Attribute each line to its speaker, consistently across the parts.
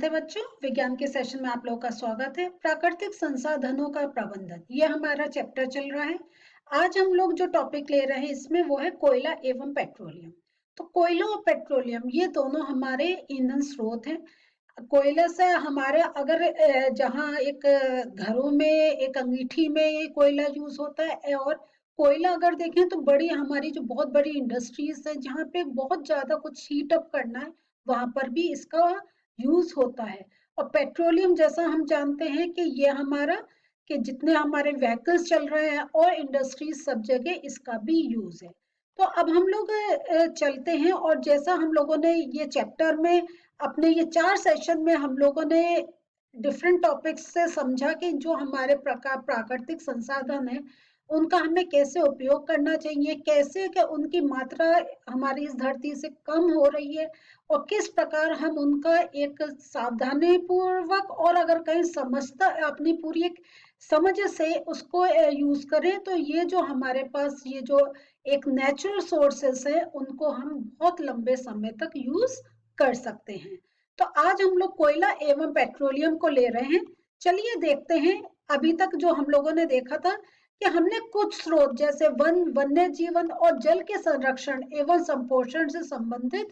Speaker 1: नमस्ते बच्चों, विज्ञान के सेशन में आप लोगों का स्वागत है। प्राकृतिक संसाधनों का प्रबंधन, ये हमारा चैप्टर चल रहा है। आज हम लोग जो टॉपिक ले रहे हैं इसमें वो है कोयला एवं पेट्रोलियम। तो कोयला और पेट्रोलियम ये दोनों हमारे ईंधन स्रोत हैं। कोयले से हमारे अगर जहाँ एक घरों में एक अंगीठी में ये कोयला यूज होता है, और कोयला अगर देखें तो बड़ी हमारी जो बहुत बड़ी इंडस्ट्रीज है जहाँ पे बहुत ज्यादा कुछ हीट अप करना है, वहां पर भी इसका यूज होता है। और पेट्रोलियम जैसा हम जानते हैं कि ये हमारा कि जितने हमारे व्हीकल्स चल रहे हैं और इंडस्ट्रीज सब जगह इसका भी यूज है। तो अब हम लोग चलते हैं, और जैसा हम लोगों ने ये चैप्टर में अपने ये 4 सेशन में हम लोगों ने डिफरेंट टॉपिक्स से समझा कि जो हमारे प्राकृतिक संसाधन है उनका हमें कैसे उपयोग करना चाहिए, कैसे कि उनकी मात्रा हमारी इस धरती से कम हो रही है, और किस प्रकार हम उनका एक सावधानी पूर्वक और अगर कहीं समझता अपनी पूरी एक समझ से उसको यूज करें, तो ये जो हमारे पास ये जो एक नेचुरल सोर्सेस है उनको हम बहुत लंबे समय तक यूज कर सकते हैं। तो आज हम लोग कोयला एवं पेट्रोलियम को ले रहे हैं। चलिए देखते हैं। अभी तक जो हम लोगों ने देखा था कि हमने कुछ स्रोत जैसे वन्य जीवन और जल के संरक्षण एवं संपोषण से संबंधित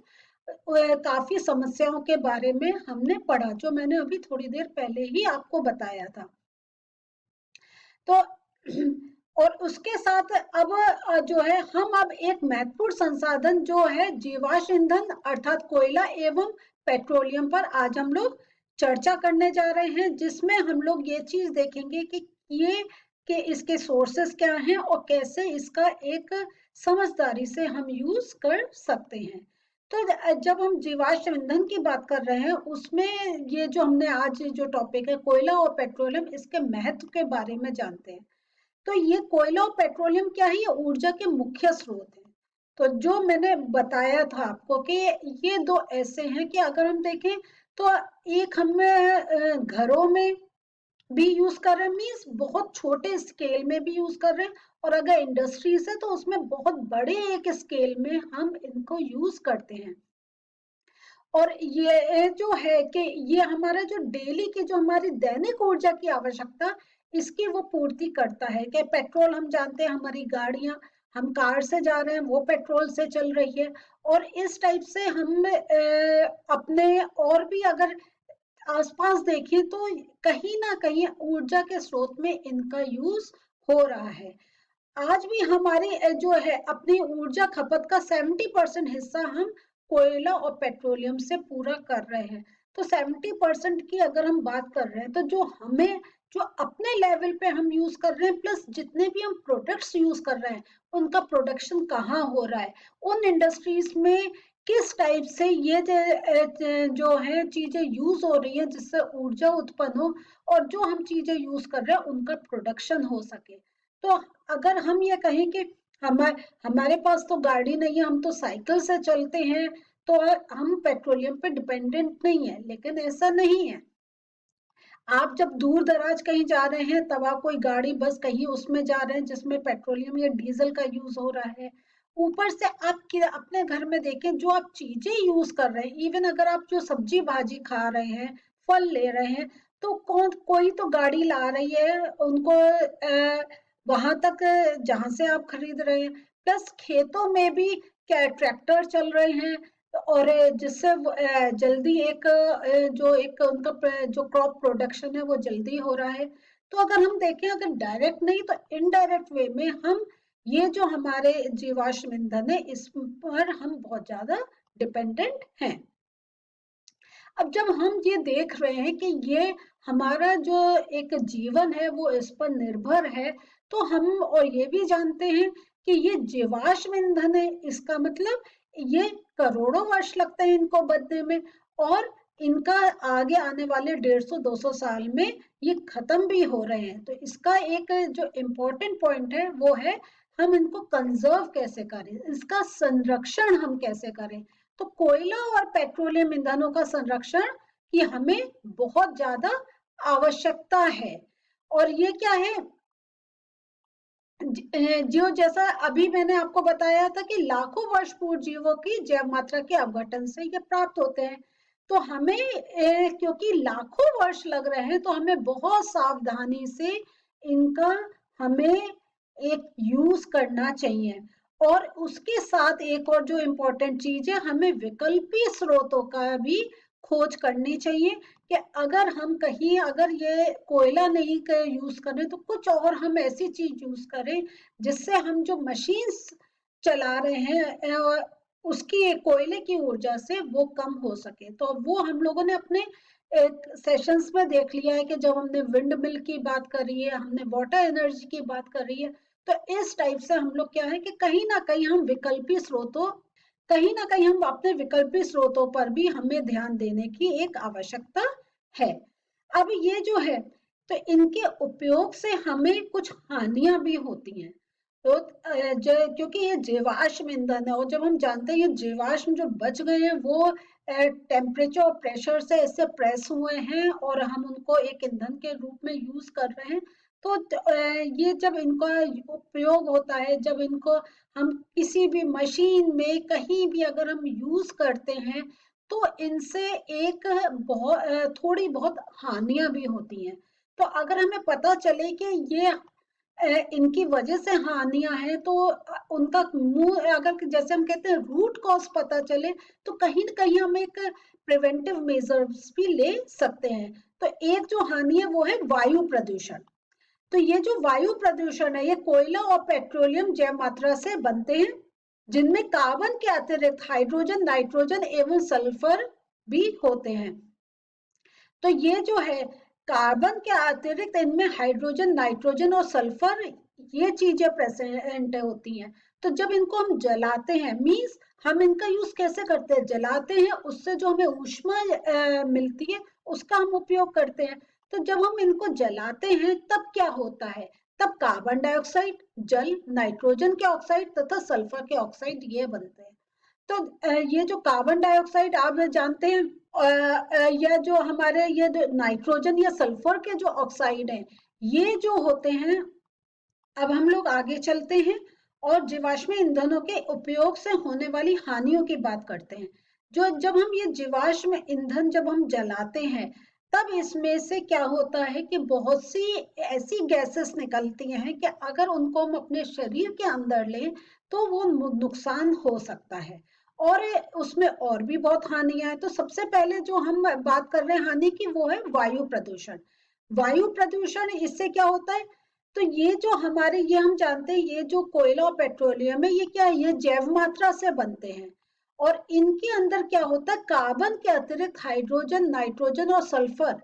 Speaker 1: काफी समस्याओं के बारे में हमने पढ़ा, जो मैंने अभी थोड़ी देर पहले ही आपको बताया था। तो और उसके साथ अब जो है हम अब एक महत्वपूर्ण संसाधन जो है जीवाश्म ईंधन अर्थात कोयला एवं पेट्रोलियम पर आज हम लोग चर्चा करने जा रहे हैं, जिसमें हम लोग ये चीज देखेंगे कि ये कि इसके सोर्सेस क्या हैं और कैसे इसका एक समझदारी से हम यूज कर सकते हैं। तो जब हम जीवाश्म ईंधन की बात कर रहे हैं उसमें ये जो हमने आज जो टॉपिक है कोयला और पेट्रोलियम, इसके महत्व के बारे में जानते हैं। तो ये कोयला और पेट्रोलियम क्या है, ये ऊर्जा के मुख्य स्रोत हैं। तो जो मैंने बताया था आपको कि ये दो ऐसे हैं कि अगर हम देखें तो एक हमें घरों में भी यूज कर रहे हैं, मीन्स बहुत छोटे स्केल में भी यूज कर रहे हैं, और अगर इंडस्ट्रीज है तो उसमें बहुत बड़े एक स्केल में हम इनको यूज करते हैं। और ये जो है कि ये हमारा जो डेली की जो हमारी दैनिक ऊर्जा की आवश्यकता इसकी वो पूर्ति करता है। कि पेट्रोल हम जानते हैं, हमारी गाड़ियां हम कार से जा रहे हैं वो पेट्रोल से चल रही है, और इस टाइप से हम अपने और भी अगर आसपास देखें तो कहीं ना कहीं ऊर्जा के स्रोत में इनका यूज हो रहा है। आज भी हमारी जो है अपनी ऊर्जा खपत का 70% हिस्सा हम कोयला और पेट्रोलियम से पूरा कर रहे हैं। तो 70% की अगर हम बात कर रहे हैं तो जो हमें जो अपने लेवल पे हम यूज कर रहे हैं प्लस जितने भी हम प्रोडक्ट्स यूज कर रहे हैं उनका प्रोडक्शन कहाँ हो रहा है, उन इंडस्ट्रीज में किस टाइप से ये जो है चीजें यूज हो रही है जिससे ऊर्जा उत्पन्न हो, और जो हम चीजें यूज कर रहे हैं उनका प्रोडक्शन हो सके। तो अगर हम ये कहें कि हमारे पास तो गाड़ी नहीं है, हम तो साइकिल से चलते हैं, तो हम पेट्रोलियम पे डिपेंडेंट नहीं है, लेकिन ऐसा नहीं है। आप जब दूर दराज कहीं जा रहे हैं तब आप कोई गाड़ी बस कहीं उसमें जा रहे हैं जिसमें पेट्रोलियम या डीजल का यूज हो रहा है। ऊपर से आप अपने घर में देखें जो आप चीजें यूज कर रहे हैं, इवन अगर आप जो सब्जी भाजी खा रहे हैं, फल ले रहे हैं, तो कोई तो गाड़ी ला रही है उनको वहां तक जहां से आप खरीद रहे हैं। प्लस खेतों में भी क्या ट्रैक्टर चल रहे हैं, और जिससे जल्दी एक जो एक उनका जो क्रॉप प्रोडक्शन है वो जल्दी हो रहा है। तो अगर हम देखें अगर डायरेक्ट नहीं तो इनडायरेक्ट वे में हम ये जो हमारे जीवाश्म ईंधन है इस पर हम बहुत ज्यादा डिपेंडेंट हैं। अब जब हम ये देख रहे हैं कि ये हमारा जो एक जीवन है वो इस पर निर्भर है, तो हम और ये भी जानते हैं कि ये जीवाश्म ईंधन है, इसका मतलब ये करोड़ों वर्ष लगते हैं इनको बनने में, और इनका आगे आने वाले 150-200 साल में ये खत्म भी हो रहे हैं। तो इसका एक जो इम्पोर्टेंट पॉइंट है वो है हम इनको कंजर्व कैसे करें, इसका संरक्षण हम कैसे करें। तो कोयला और पेट्रोलियम ईंधनों का संरक्षण की हमें बहुत ज्यादा आवश्यकता है। और ये क्या है, जो जैसा अभी मैंने आपको बताया था कि लाखों वर्ष पूर्व जीवों की जैव मात्रा के अपघटन से ये प्राप्त होते हैं। तो हमें क्योंकि लाखों वर्ष लग रहे हैं तो हमें बहुत सावधानी से इनका हमें एक यूज करना चाहिए। और उसके साथ एक और जो इम्पोर्टेंट चीज है, हमें विकल्पी स्रोतों का भी खोज करनी चाहिए कि अगर हम कहीं अगर ये कोयला नहीं यूज करें तो कुछ और हम ऐसी चीज यूज करें जिससे हम जो मशीन्स चला रहे हैं उसकी कोयले की ऊर्जा से वो कम हो सके। तो वो हम लोगों ने अपने एक सेशंस में देख लिया है कि जब हमने विंड मिल की बात करी है, हमने वाटर एनर्जी की बात करी है, तो इस टाइप से हम लोग क्या है कि कहीं ना कहीं हम विकल्पी स्रोतों कहीं ना कहीं हम अपने विकल्पी स्रोतों पर भी हमें ध्यान देने की एक आवश्यकता है। अब ये जो है तो इनके उपयोग से हमें कुछ हानियां भी होती हैं। तो क्योंकि ये जीवाश्म ईंधन है और जब हम जानते हैं ये जीवाश्म जो बच गए हैं वो टेम्परेचर और प्रेशर से ऐसे प्रेस हुए हैं और हम उनको एक ईंधन के रूप में यूज कर रहे हैं। तो ये जब इनका उपयोग होता है, जब इनको हम किसी भी मशीन में कहीं भी अगर हम यूज करते हैं तो इनसे एक बहुत थोड़ी बहुत हानियां भी होती हैं। तो अगर हमें पता चले कि ये इनकी वजह से हानियां हैं तो उनका मूल अगर जैसे हम कहते हैं रूट कॉज पता चले तो कहीं ना कहीं हम एक प्रिवेंटिव मेजर्स भी ले सकते हैं। तो एक जो हानि है वो है वायु प्रदूषण। तो ये जो वायु प्रदूषण है ये कोयला और पेट्रोलियम जैव मात्रा से बनते हैं जिनमें कार्बन के अतिरिक्त हाइड्रोजन, नाइट्रोजन एवं सल्फर भी होते हैं। तो ये जो है कार्बन के अतिरिक्त इनमें हाइड्रोजन, नाइट्रोजन और सल्फर ये चीजें प्रेजेंट होती हैं। तो जब इनको हम जलाते हैं मींस हम इनका यूज कैसे करते हैं, जलाते हैं उससे जो हमें ऊष्मा मिलती है उसका हम उपयोग करते हैं। तो जब हम इनको जलाते हैं तब क्या होता है, तब कार्बन डाइऑक्साइड, जल, नाइट्रोजन के ऑक्साइड तथा सल्फर के ऑक्साइड ये बनते हैं। तो ये जो कार्बन डाइऑक्साइड आप जानते हैं या जो हमारे ये जो नाइट्रोजन या सल्फर के जो ऑक्साइड हैं ये जो होते हैं। अब हम लोग आगे चलते हैं और जीवाश्म ईंधनों के उपयोग से होने वाली हानियों की बात करते हैं। जो जब हम ये जीवाश्म ईंधन जब हम जलाते हैं तब इसमें से क्या होता है कि बहुत सी ऐसी गैसेस निकलती हैं कि अगर उनको हम अपने शरीर के अंदर लें तो वो नुकसान हो सकता है। और उसमें और भी बहुत हानियां हैं। तो सबसे पहले जो हम बात कर रहे हैं हानि की वो है वायु प्रदूषण। वायु प्रदूषण इससे क्या होता है, तो ये जो हमारे ये हम जानते हैं ये जो कोयला और पेट्रोलियम है ये क्या है, ये जैव मात्रा से बनते हैं और इनके अंदर क्या होता है कार्बन के अतिरिक्त हाइड्रोजन, नाइट्रोजन और सल्फर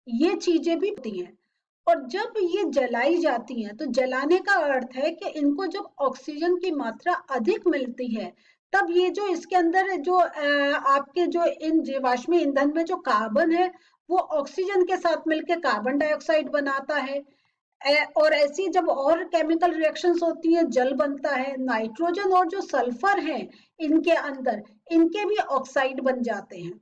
Speaker 1: ये चीजें भी होती हैं। और जब ये जलाई जाती हैं तो जलाने का अर्थ है कि इनको जब ऑक्सीजन की मात्रा अधिक मिलती है तब ये जो इसके अंदर जो आपके जो इन जीवाश्म ईंधन में जो कार्बन है वो ऑक्सीजन के साथ मिलकर कार्बन डाइऑक्साइड बनाता है। और ऐसी जब और केमिकल रिएक्शंस होती हैं जल बनता है, नाइट्रोजन और जो सल्फर है इनके अंदर इनके भी ऑक्साइड बन जाते हैं।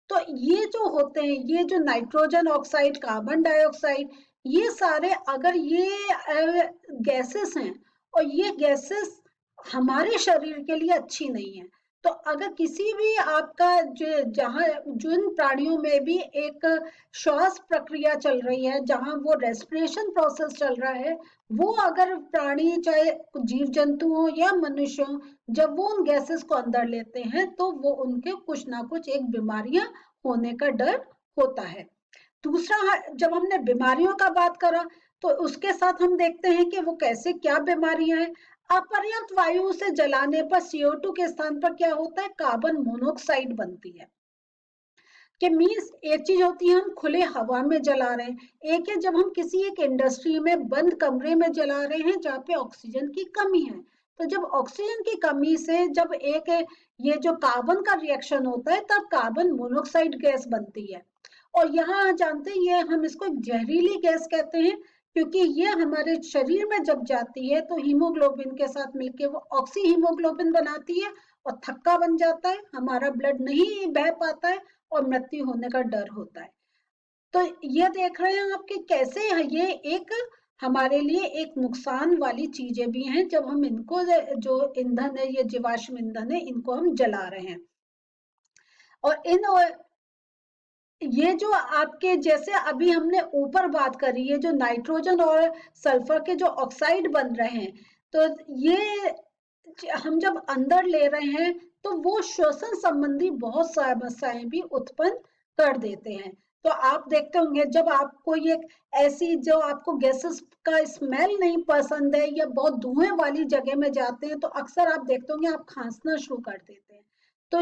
Speaker 1: तो ये जो होते हैं ये जो नाइट्रोजन ऑक्साइड, कार्बन डाइऑक्साइड ये सारे अगर ये गैसेस हैं और ये गैसेस हमारे शरीर के लिए अच्छी नहीं है। तो अगर किसी भी आपका जो जहाँ जिन प्राणियों में भी एक श्वास प्रक्रिया चल रही है जहाँ वो रेस्पिरेशन प्रोसेस चल रहा है वो अगर प्राणी चाहे जीव जंतु हो या मनुष्य हो जब वो उन गैसेस को अंदर लेते हैं तो वो उनके कुछ ना कुछ एक बीमारियां होने का डर होता है। दूसरा जब हमने बीमारियों का बात करा तो उसके साथ हम देखते हैं कि वो कैसे क्या बीमारियां हैं। अपर्याप्त वायु से जलाने पर CO2 के स्थान पर क्या होता है कार्बन मोनोऑक्साइड बनती है। कि मीन्स एक चीज होती है हम खुले हवा में जला रहे हैं, एक है जब हम किसी एक इंडस्ट्री में बंद कमरे में जला रहे हैं जहाँ पे ऑक्सीजन की कमी है। तो जब ऑक्सीजन की कमी से जब एक ये जो कार्बन का रिएक्शन होता है तब कार्बन मोनोऑक्साइड गैस बनती है। और यहाँ जानते हैं ये हम इसको एक जहरीली गैस कहते हैं क्योंकि ये हमारे शरीर में जब जाती है तो हीमोग्लोबिन के साथ मिलके वो ऑक्सी हीमोग्लोबिन बनाती है और थक्का बन जाता है, हमारा ब्लड नहीं बह पाता है और मृत्यु होने का डर होता है। तो ये देख रहे हैं आप कि कैसे ये एक हमारे लिए एक नुकसान वाली चीजें भी हैं जब हम इनको जो ईंधन है ये जीवाश्म ईंधन है इनको हम जला रहे हैं। और ये जो आपके जैसे अभी हमने ऊपर बात करी है, जो नाइट्रोजन और सल्फर के जो ऑक्साइड बन रहे हैं, तो ये हम जब अंदर ले रहे हैं तो वो श्वसन संबंधी बहुत समस्याएं भी उत्पन्न कर देते हैं। तो आप देखते होंगे जब आपको ये ऐसी जो आपको गैसेस का स्मेल नहीं पसंद है या बहुत धुएं वाली जगह में जाते हैं तो अक्सर आप देखते होंगे आप खांसना शुरू कर देते हैं। तो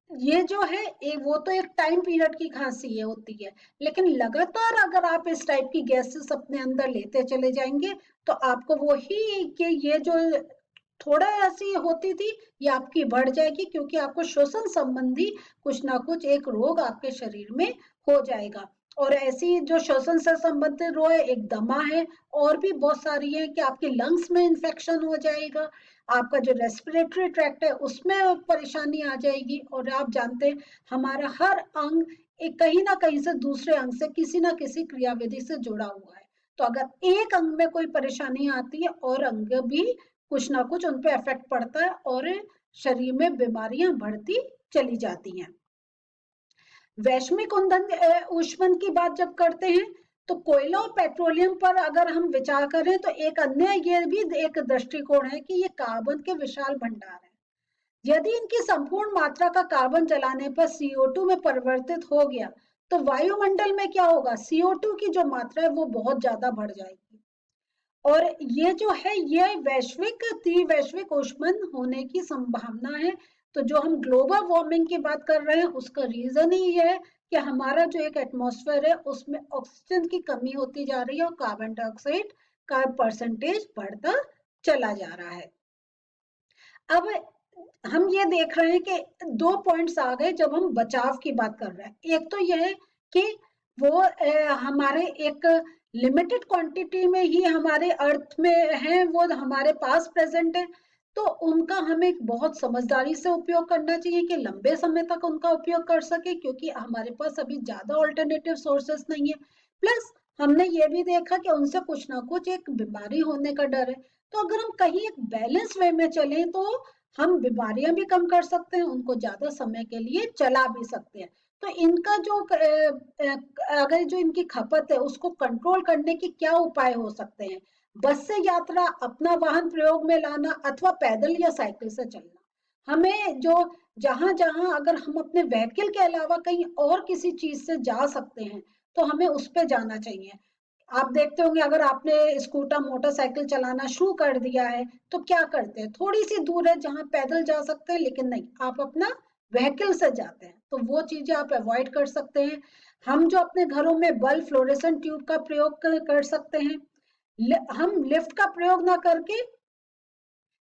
Speaker 1: ये जो है वो तो एक टाइम पीरियड की खांसी है होती है, लेकिन लगातार अगर आप इस टाइप की गैसेस अपने अंदर लेते चले जाएंगे तो आपको वही कि ये जो थोड़ा ऐसी होती थी ये आपकी बढ़ जाएगी, क्योंकि आपको श्वसन संबंधी कुछ ना कुछ एक रोग आपके शरीर में हो जाएगा। और ऐसी जो श्वसन से संबंधित रोग है, एक दमा है, और भी बहुत सारी है कि आपके लंग्स में इंफेक्शन हो जाएगा, आपका जो रेस्पिरेटरी ट्रैक्ट है उसमें परेशानी आ जाएगी। और आप जानते हैं हमारा हर अंग एक कहीं ना कहीं से दूसरे अंग से किसी ना किसी क्रियाविधि से जुड़ा हुआ है। तो अगर एक अंग में कोई परेशानी आती है और अंग भी कुछ ना कुछ उन पे इफेक्ट पड़ता है और शरीर में बीमारियां बढ़ती चली जाती हैं। वैश्विक ईंधन ऊष्मन की बात जब करते हैं तो कोयला और पेट्रोलियम पर अगर हम विचार करें तो एक अन्य ये भी एक दृष्टिकोण है कि ये कार्बन के विशाल भंडार है। यदि इनकी संपूर्ण मात्रा का कार्बन जलाने पर CO2 में परिवर्तित हो गया तो वायुमंडल में क्या होगा, CO2 की जो मात्रा है वो बहुत ज्यादा बढ़ जाएगी। और ये जो है ये वैश्विक ऊष्मन होने की संभावना है। तो जो हम ग्लोबल वार्मिंग की बात कर रहे हैं उसका रीजन ही ये है कि हमारा जो एक एटमॉस्फेयर है उसमें ऑक्सीजन की कमी होती जा रही है और कार्बन डाइऑक्साइड का परसेंटेज बढ़ता चला जा रहा है। अब हम ये देख रहे हैं कि दो पॉइंट्स आ गए जब हम बचाव की बात कर रहे हैं। एक तो यह है कि वो हमारे एक लिमिटेड क्वांटिटी में ही हमारे अर्थ में है, वो हमारे पास प्रेजेंट है, तो उनका हमें बहुत समझदारी से उपयोग करना चाहिए कि लंबे समय तक उनका उपयोग कर सके, क्योंकि हमारे पास अभी ज्यादा ऑल्टरनेटिव सोर्सेस नहीं है। प्लस हमने ये भी देखा कि उनसे कुछ ना कुछ एक बीमारी होने का डर है। तो अगर हम कहीं एक बैलेंस वे में चलें तो हम बीमारियां भी कम कर सकते हैं, उनको ज्यादा समय के लिए चला भी सकते हैं। तो इनका जो अगर जो इनकी खपत है उसको कंट्रोल करने के क्या उपाय हो सकते हैं? बस से यात्रा, अपना वाहन प्रयोग में लाना अथवा पैदल या साइकिल से चलना। हमें जो जहां जहां अगर हम अपने व्हीकल के अलावा कहीं और किसी चीज से जा सकते हैं तो हमें उस पर जाना चाहिए। आप देखते होंगे अगर आपने स्कूटर मोटरसाइकिल चलाना शुरू कर दिया है तो क्या करते हैं, थोड़ी सी दूर है जहां पैदल जा सकते हैं लेकिन नहीं, आप अपना व्हीकल से जाते हैं, तो वो चीजें आप अवॉइड कर सकते हैं। हम जो अपने घरों में बल्ब, फ्लोरेसेंट ट्यूब का प्रयोग कर सकते हैं। हम लिफ्ट का प्रयोग ना करके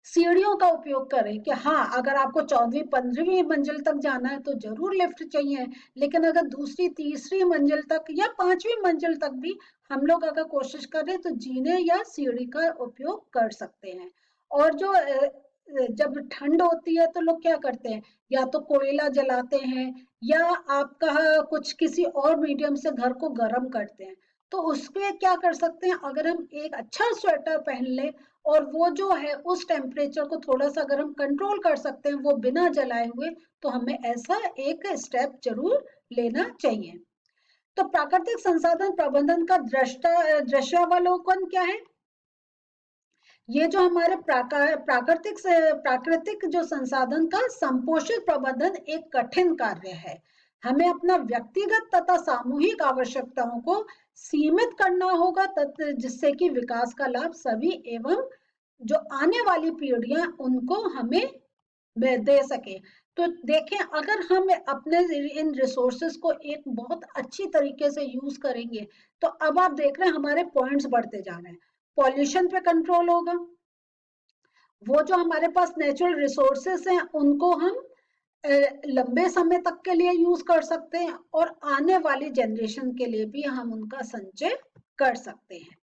Speaker 1: सीढ़ियों का उपयोग करें कि हाँ अगर आपको 14वीं 15वीं मंजिल तक जाना है तो जरूर लिफ्ट चाहिए, लेकिन अगर दूसरी तीसरी मंजिल तक या 5वीं मंजिल तक भी हम लोग अगर कोशिश करें तो जीने या सीढ़ी का उपयोग कर सकते हैं। और जो जब ठंड होती है तो लोग क्या करते हैं, या तो कोयला जलाते हैं या आपका कुछ किसी और मीडियम से घर को गर्म करते हैं। तो उसपे क्या कर सकते हैं, अगर हम एक अच्छा स्वेटर पहन ले और वो जो है उस टेम्परेचर को थोड़ा सा अगर हम कंट्रोल कर सकते हैं वो बिना जलाए हुए, तो हमें ऐसा एक स्टेप जरूर लेना चाहिए। तो प्राकृतिक संसाधन प्रबंधन का दृश्यावलोकन क्या है? ये जो हमारे प्राकृतिक जो संसाधन का संपोषित प्रबंधन एक कठिन कार्य है। हमें अपना व्यक्तिगत तथा सामूहिक आवश्यकताओं को सीमित करना होगा जिससे कि विकास का लाभ सभी एवं जो आने वाली पीढ़ियां उनको हमें दे सके। तो देखें अगर हम अपने इन रिसोर्सेस को एक बहुत अच्छी तरीके से यूज करेंगे तो अब आप देख रहे हैं हमारे पॉइंट्स बढ़ते जा रहे हैं। पॉल्यूशन पे कंट्रोल होगा, वो जो हमारे पास नेचुरल रिसोर्सेस हैं उनको हम लंबे समय तक के लिए यूज कर सकते हैं और आने वाली जनरेशन के लिए भी हम उनका संचय कर सकते हैं।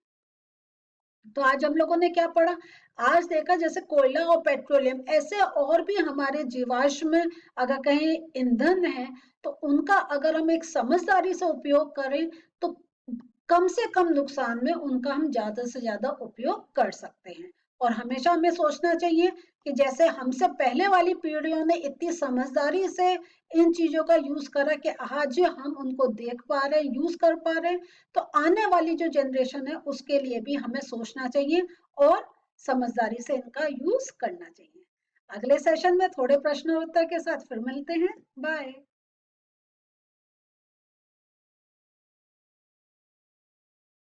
Speaker 1: तो आज हम लोगों ने क्या पढ़ा, आज देखा जैसे कोयला और पेट्रोलियम ऐसे और भी हमारे जीवाश्म अगर कहीं ईंधन है तो उनका अगर हम एक समझदारी से उपयोग करें तो कम से कम नुकसान में उनका हम ज्यादा से ज्यादा उपयोग कर सकते हैं। और हमेशा हमें सोचना चाहिए कि जैसे हमसे पहले वाली पीढ़ियों ने इतनी समझदारी से इन चीजों का यूज करा कि आज हम उनको देख पा रहे हैं, यूज कर पा रहे हैं, तो आने वाली जो जनरेशन है उसके लिए भी हमें सोचना चाहिए और समझदारी से इनका यूज करना चाहिए। अगले सेशन में थोड़े प्रश्न उत्तर के साथ फिर मिलते हैं। बाय।